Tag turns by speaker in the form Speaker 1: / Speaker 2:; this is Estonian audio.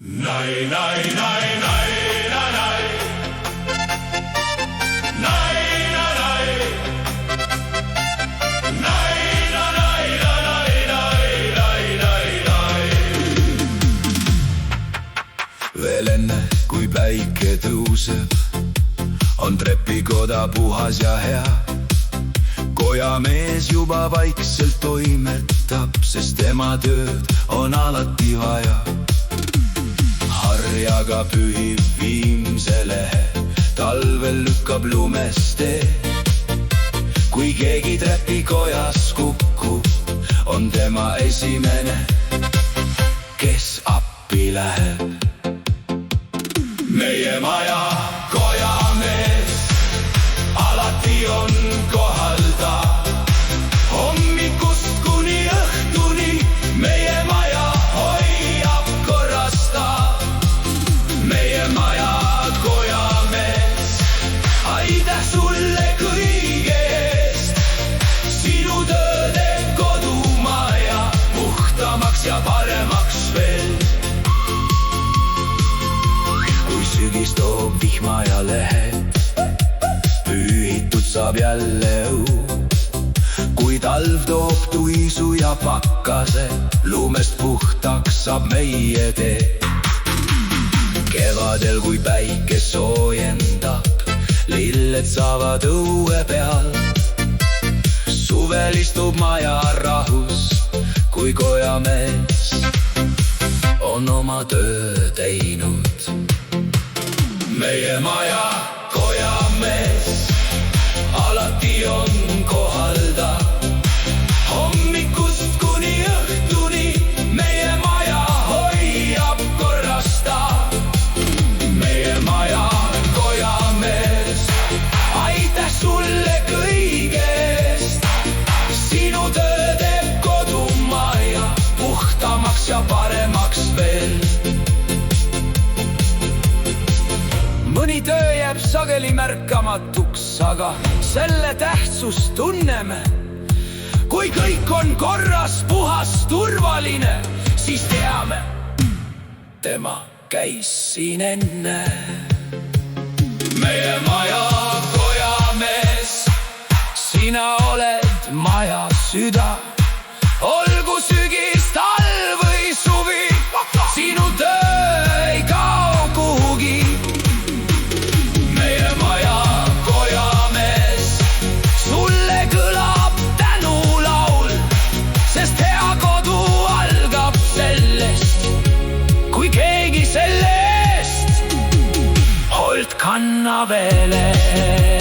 Speaker 1: Nai, nai, nai, nai, nai, nai. Nai, nai, nai. Nai, nai, nai, nai, nai, nai, nai.
Speaker 2: Veel enne, kui päike tõuseb, on trepikoda puhas ja hea. Kojamees juba vaikselt toimetab, sest tema tööd on alati vaja. Harjaga pühib viimse lehe, talvel lükkab lumes tee. Kui keegi trepikojas kukub, on tema esimene, kes appi läheb. Meie maja kojamees alati on kohal ta. Hommikust kuni õhtuni meie maja hoiab korras ta. Meie maja kojamees, aitäh sulle kõige eest. Sinu töö teeb kodumaja puhtamaks ja paremaks veel. Kui sügis toob vihma ja lehed, pühitud saab jälle õu. Kui talv toob tuisu ja pakkase, lumest puhtaks saab meie tee. Kevadel, kui päike soojendab, lilled saavad õue peal. Suvel istub maja rahus, kui kojamees on oma töö teinud. Meie maja kojamees alati on kohal ta. Hommikust kuni õhtuni meie maja hoiab korras ta. Meie maja kojamees, aitäh sulle kõige eest. Sinu töö teeb kodumaja puhtamaks ja paremaks veel. Mõni töö jääb sageli märkamatuks, aga selle tähtsust tunneme. Kui kõik on korras, puhas, turvaline, siis teame, tema käis siin enne. Meie maja kojamees, sina oled maja süda. Olgu sügis, talv või suvi, sinu töö ei kao kuhugi. Meie maja kojamees, sulle kõlab tänulaul, sest hea kodu algab sellest, kui keegi selle eest hoolt kannab veel.